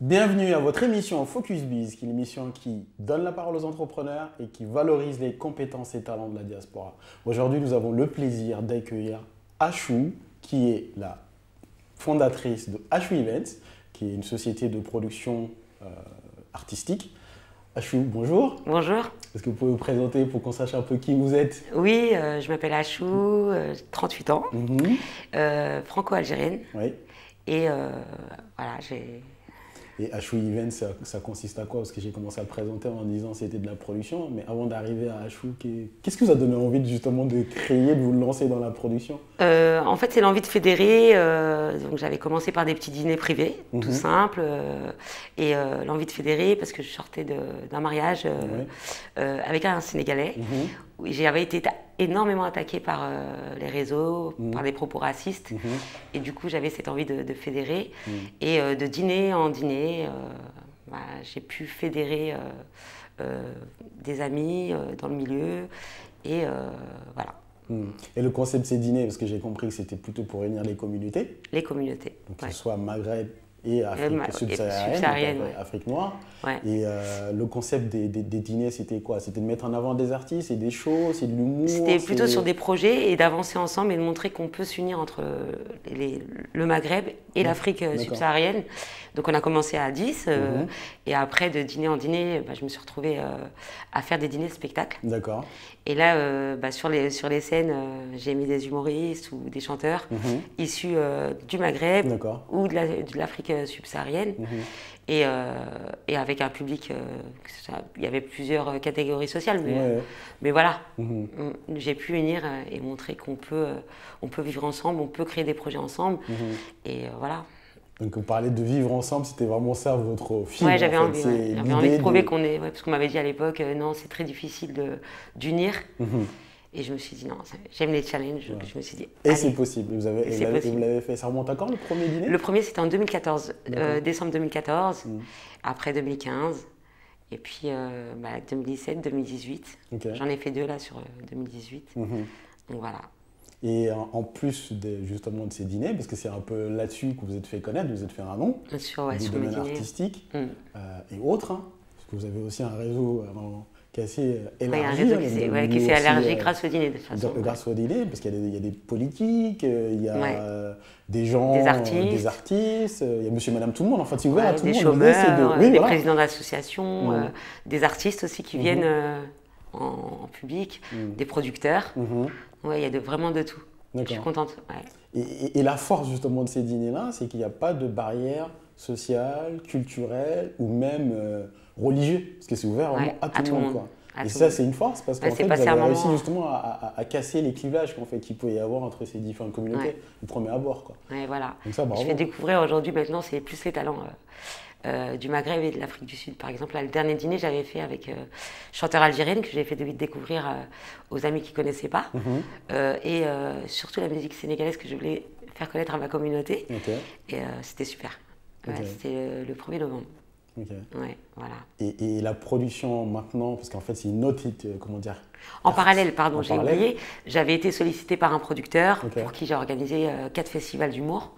Bienvenue à votre émission Focus Biz, qui est l'émission qui donne la parole aux entrepreneurs et qui valorise les compétences et talents de la diaspora. Aujourd'hui, nous avons le plaisir d'accueillir Ashou, qui est la fondatrice de Ashou Events, qui est une société de production artistique. Ashou, bonjour. Bonjour. Est-ce que vous pouvez vous présenter pour qu'on sache un peu qui vous êtes? Oui, je m'appelle Ashou, 38 ans, franco-algérienne. Oui. Et voilà, j'ai... Et Ashou Events, ça consiste à quoi? Parce que j'ai commencé à le présenter en disant que c'était de la production, mais avant d'arriver à Ashou, qu'est-ce qui vous a donné envie justement de créer, de vous lancer dans la production? En fait, c'est l'envie de fédérer. Donc, j'avais commencé par des petits dîners privés, tout simple, et l'envie de fédérer parce que je sortais d'un mariage avec un Sénégalais. Où j'avais été énormément attaquée par les réseaux, par des propos racistes. Et du coup, j'avais cette envie de fédérer. Et de dîner en dîner, j'ai pu fédérer des amis dans le milieu. Et voilà. Et le concept de ces dîners, parce que j'ai compris que c'était plutôt pour réunir les communautés. Les communautés. Donc, que ce soit Maghreb et Afrique subsaharienne, Afrique noire. Ouais. Et le concept des dîners, c'était quoi? C'était de mettre en avant des artistes, c'est des shows, c'est de l'humour? C'était plutôt sur des projets et d'avancer ensemble et de montrer qu'on peut s'unir entre le Maghreb et l'Afrique subsaharienne. Donc on a commencé à 10 et après de dîner en dîner, je me suis retrouvée à faire des dîners spectacles. D'accord. Et là, sur les scènes, j'ai mis des humoristes ou des chanteurs issus du Maghreb ou de l'Afrique subsaharienne. Et avec un public, il y avait plusieurs catégories sociales, mais voilà, j'ai pu unir et montrer qu'on peut vivre ensemble, on peut créer des projets ensemble, et voilà. Donc vous parlez de vivre ensemble, c'était vraiment ça votre film? Ouais, j'avais envie de prouver qu'on est, parce qu'on m'avait dit à l'époque, non, c'est très difficile d'unir. Et je me suis dit, non, j'aime les challenges. Je me suis dit, et c'est possible. Vous l'avez fait. Ça remonte à quand, le premier dîner? Le premier, c'était en 2014, décembre 2014, après 2015, et puis 2017, 2018. J'en ai fait 2 là sur 2018. Donc voilà. Et en plus justement de ces dîners, parce que c'est un peu là-dessus que vous êtes fait connaître, vous êtes fait un nom, du domaine artistique et autres, parce que vous avez aussi un réseau qui est assez élargi. Oui, un réseau qui s'est élargi grâce au dîner, de toute façon. Grâce au dîner, parce qu'il y a des politiques, il y a des gens, des artistes, il y a monsieur et madame tout le monde, en fait, c'est ouvert à tout le monde. Des chômeurs, des présidents d'associations, des artistes aussi qui viennent en public, des producteurs. Il y a vraiment de tout. Je suis contente. Et la force justement de ces dîners-là, c'est qu'il n'y a pas de barrière sociale, culturelle ou même religieuse, parce que c'est ouvert vraiment à tout le monde. Et ça, c'est une force, parce qu'en fait, vous avez réussi justement à casser les clivages qu'il pouvait y avoir entre ces différentes communautés, au premier abord. Voilà. Donc ça, bravo. Je fais découvrir aujourd'hui, maintenant, c'est plus les talents du Maghreb et de l'Afrique du Sud. Par exemple, là, le dernier dîner, j'avais fait avec chanteur algérienne, que j'ai fait découvrir aux amis qui ne connaissaient pas. Et surtout la musique sénégalaise que je voulais faire connaître à ma communauté. Et c'était super. C'était le 1er novembre. Voilà. Et la production maintenant, parce qu'en fait c'est une autre, comment dire? En parallèle, pardon, j'ai oublié, j'avais été sollicitée par un producteur pour qui j'ai organisé 4 festivals d'humour.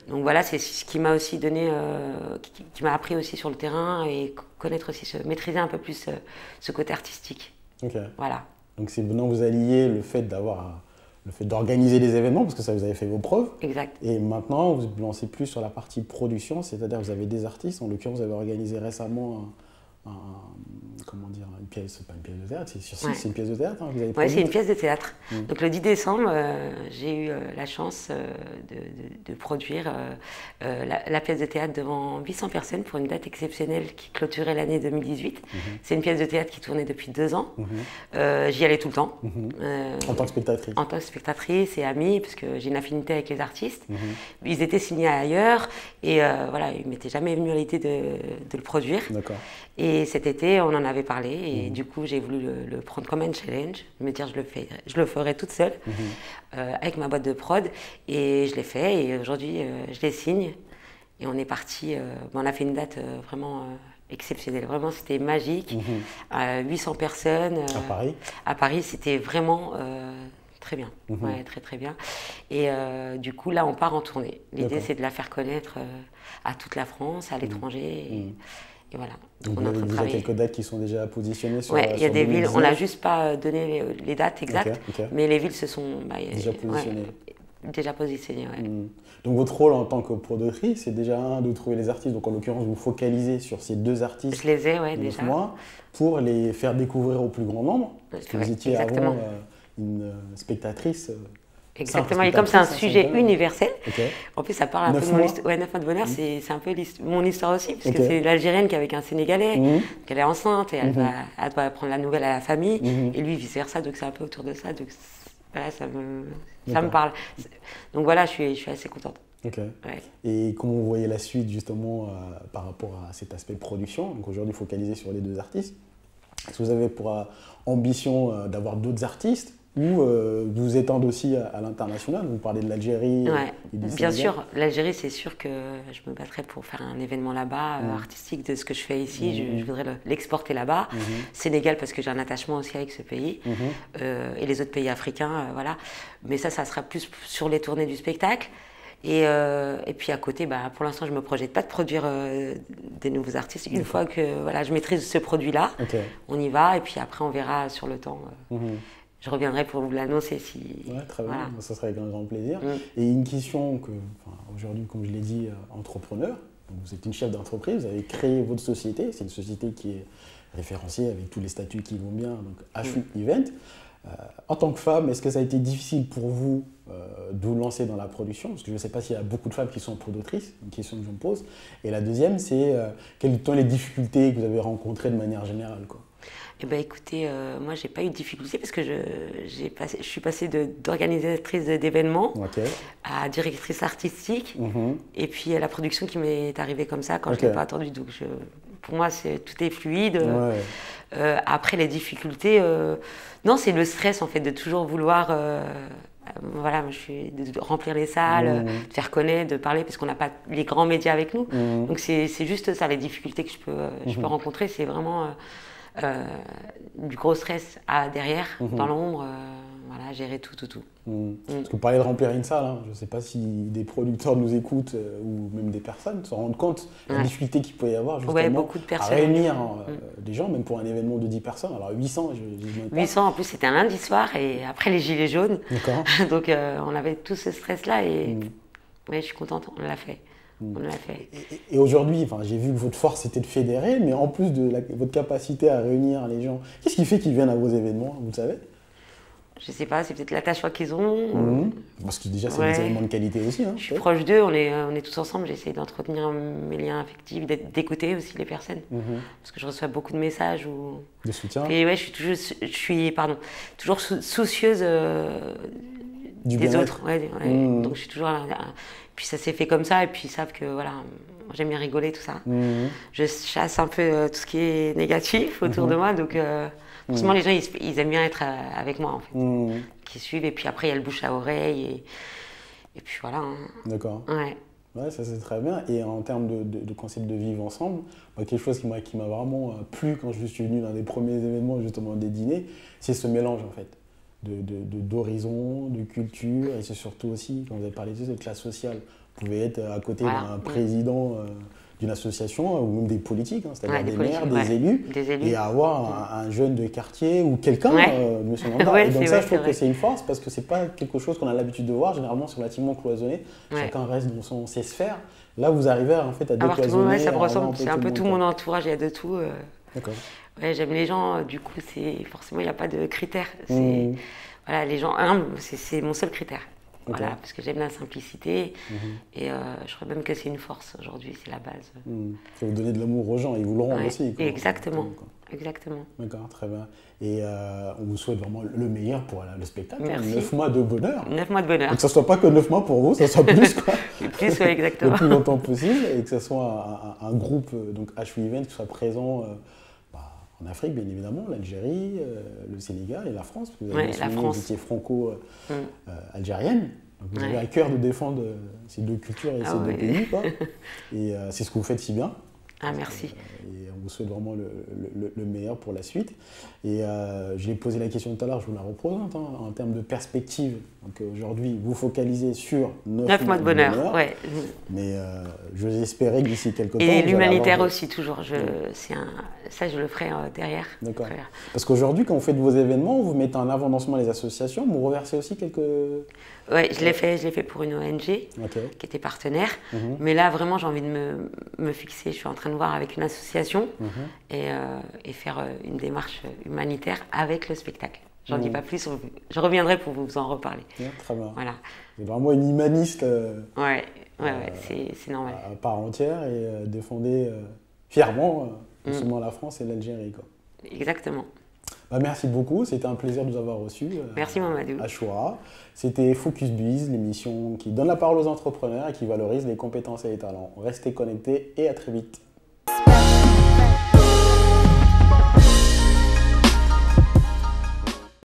Donc voilà, c'est ce qui m'a aussi donné, qui m'a appris aussi sur le terrain et connaître aussi, maîtriser un peu plus ce côté artistique. Voilà. Donc c'est maintenant vous alliez le fait d'organiser les événements, parce que ça vous avez fait vos preuves. Exact. Et maintenant, vous vous lancez plus sur la partie production, c'est-à-dire vous avez des artistes. En l'occurrence, vous avez organisé récemment comment dire, une pièce, pas une pièce de théâtre, c'est une pièce de théâtre. Oui, c'est une pièce de théâtre. Donc le 10 décembre, j'ai eu la chance de produire la pièce de théâtre devant 800 personnes pour une date exceptionnelle qui clôturait l'année 2018. C'est une pièce de théâtre qui tournait depuis 2 ans. J'y allais tout le temps. En tant que spectatrice? En tant que spectatrice et amie, parce que j'ai une affinité avec les artistes. Ils étaient signés ailleurs et voilà, ils ne m'étaient jamais venu à l'idée de le produire. Et cet été, on en avait parlé et du coup, j'ai voulu le prendre comme un challenge, me dire je le ferai toute seule avec ma boîte de prod et je l'ai fait et aujourd'hui, je les signe et on est parti, on a fait une date vraiment exceptionnelle, vraiment c'était magique, 800 personnes. À Paris? À Paris, c'était vraiment très bien. Ouais, très très bien. Et du coup, là, on part en tournée. L'idée, c'est de la faire connaître à toute la France, à l'étranger. Et voilà. Donc on a déjà quelques dates qui sont déjà positionnées sur. Ouais, il y a des villes. On n'a juste pas donné les dates exactes, mais les villes se sont déjà positionnées. Déjà positionnées. Ouais. Donc votre rôle en tant que productrice, c'est déjà de trouver les artistes. Donc en l'occurrence, vous focalisez sur ces 2 artistes. Je les ai, ouais, déjà. Mois, pour les faire découvrir au plus grand nombre. Parce que vous étiez avant une spectatrice. Exactement, et comme c'est un sujet universel, en plus ça parle un peu de mon histoire. Ouais, 9 mois de bonheur, c'est un peu mon histoire aussi, parce que c'est l'Algérienne qui est avec un Sénégalais, qu'elle est enceinte et elle doit apprendre la nouvelle à la famille, et lui vice versa, donc c'est un peu autour de ça, donc voilà, ça me parle. Donc voilà, je suis assez contente. Ouais. Et comment vous voyez la suite justement par rapport à cet aspect de production? Donc aujourd'hui focalisé sur les 2 artistes. Est-ce que vous avez pour ambition d'avoir d'autres artistes ou vous étendre aussi à l'international? Vous parlez de l'Algérie. Bien sûr, l'Algérie, c'est sûr que je me battrais pour faire un événement là-bas, artistique de ce que je fais ici. Je voudrais l'exporter là-bas. Sénégal, parce que j'ai un attachement aussi avec ce pays. Et les autres pays africains, voilà. Mais ça sera plus sur les tournées du spectacle. Et puis à côté, pour l'instant, je ne me projette pas de produire des nouveaux artistes. Une fois que je maîtrise ce produit-là, on y va. Et puis après, on verra sur le temps. Je reviendrai pour vous l'annoncer si. Ouais, très bien, ça serait avec un grand plaisir. Et une question que, aujourd'hui, comme je l'ai dit, entrepreneur, donc vous êtes une chef d'entreprise, vous avez créé votre société, c'est une société qui est référenciée avec tous les statuts qui vont bien, donc Ashu Event. En tant que femme, est-ce que ça a été difficile pour vous de vous lancer dans la production? Parce que je ne sais pas s'il y a beaucoup de femmes qui sont productrices, une question que je me pose. Et la deuxième, c'est quelles sont les difficultés que vous avez rencontrées de manière générale, quoi? Eh bien, écoutez, moi, j'ai pas eu de difficulté parce que je suis passée d'organisatrice d'événements à directrice artistique. Et puis, la production qui m'est arrivée comme ça quand je ne l'ai pas attendue. Donc, pour moi, tout est fluide. Après, les difficultés, non, c'est le stress, en fait, de toujours vouloir... moi, de remplir les salles, de faire connaître, de parler, parce qu'on n'a pas les grands médias avec nous. Donc, c'est juste ça, les difficultés que je peux rencontrer, c'est vraiment... du gros stress derrière, dans l'ombre, gérer tout. Parce que vous parlez de remplir une salle, je ne sais pas si des producteurs nous écoutent ou même des personnes se rendent compte de la difficulté qu'il peut y avoir justement beaucoup de personnes, à réunir des gens, même pour un événement de 10 personnes. Alors 800, je 800 en plus, c'était un lundi soir et après les gilets jaunes. Donc on avait tout ce stress-là et je suis contente, on l'a fait. On l'a fait. Et aujourd'hui, j'ai vu que votre force c'était de fédérer, mais en plus de votre capacité à réunir les gens, qu'est-ce qui fait qu'ils viennent à vos événements, vous le savez? Je sais pas, c'est peut-être l'attachement qu'ils ont. Parce que déjà, c'est des éléments de qualité aussi. Je suis proche d'eux, on est tous ensemble, j'essaie d'entretenir mes liens affectifs, d'écouter aussi les personnes. Parce que je reçois beaucoup de messages. De soutien. Et je suis toujours soucieuse des autres. Donc je suis toujours... Puis ça s'est fait comme ça, et puis ils savent que j'aime bien rigoler, tout ça. Je chasse un peu tout ce qui est négatif autour de moi, donc forcément les gens ils aiment bien être avec moi en fait, qui suivent, et puis après il y a le bouche à oreille, et puis voilà. D'accord. Ouais, ça c'est très bien. Et en termes de concept de vivre ensemble, quelque chose qui m'a vraiment plu quand je suis venu dans les premiers événements, justement des dîners, c'est ce mélange en fait. D'horizons, de culture, et c'est surtout aussi, quand vous avez parlé de cette classe sociale, vous pouvez être à côté d'un président d'une association ou même des politiques, c'est-à-dire des maires, des élus, et avoir un jeune de quartier ou quelqu'un, monsieur Lambda. Donc ça, je trouve que c'est une force parce que c'est pas quelque chose qu'on a l'habitude de voir. Généralement, c'est relativement cloisonné. Chacun reste dans ses sphères. Là, vous arrivez en fait à décloisonner. Ça me ressemble. C'est un peu tout mon entourage, il y a de tout. D'accord. J'aime les gens, du coup, forcément, il n'y a pas de critères. Les gens humbles, c'est mon seul critère. Parce que j'aime la simplicité, et je crois même que c'est une force aujourd'hui, c'est la base. Vous donnez de l'amour aux gens, ils vous le rendent aussi. Exactement. D'accord, très bien. Et on vous souhaite vraiment le meilleur pour le spectacle. Merci. 9 mois de bonheur. 9 mois de bonheur. Donc que ça ne soit pas que 9 mois pour vous, ça soit plus, quoi. Plus, exactement. Le plus longtemps possible, et que ce soit un groupe, donc Ashu Event, qui soit présent en Afrique, bien évidemment, l'Algérie, le Sénégal et la France. Vous avez mentionné que vous étiez franco-algérienne. Donc vous avez à cœur de défendre ces deux cultures et ces deux pays, quoi. Et c'est ce que vous faites si bien. Ah, merci. Et on vous souhaite vraiment le meilleur pour la suite. Et je l'ai posé la question tout à l'heure, je vous la représente, en termes de perspective. Donc aujourd'hui, vous focalisez sur 9 mois de bonheur. Ouais. Mais j'ose espérer que d'ici quelques temps. Et l'humanitaire aussi, toujours. Ça, je le ferai derrière. D'accord. Parce qu'aujourd'hui, quand vous faites vos événements, vous mettez en avant non seulement les associations, vous reversez aussi quelques. Oui, je l'ai fait pour une ONG qui était partenaire. Mais là, vraiment, j'ai envie de me fixer. Je suis en train de voir avec une association et faire une démarche humanitaire avec le spectacle. J'en dis pas plus, je reviendrai pour vous en reparler. Ouais, très bien. Voilà. C'est vraiment une humaniste c'est normal. À part entière et défendez fièrement non seulement la France et l'Algérie. Exactement. Merci beaucoup, c'était un plaisir de vous avoir reçu. Merci Mamadou. À Choura. C'était Focus Biz, l'émission qui donne la parole aux entrepreneurs et qui valorise les compétences et les talents. Restez connectés et à très vite.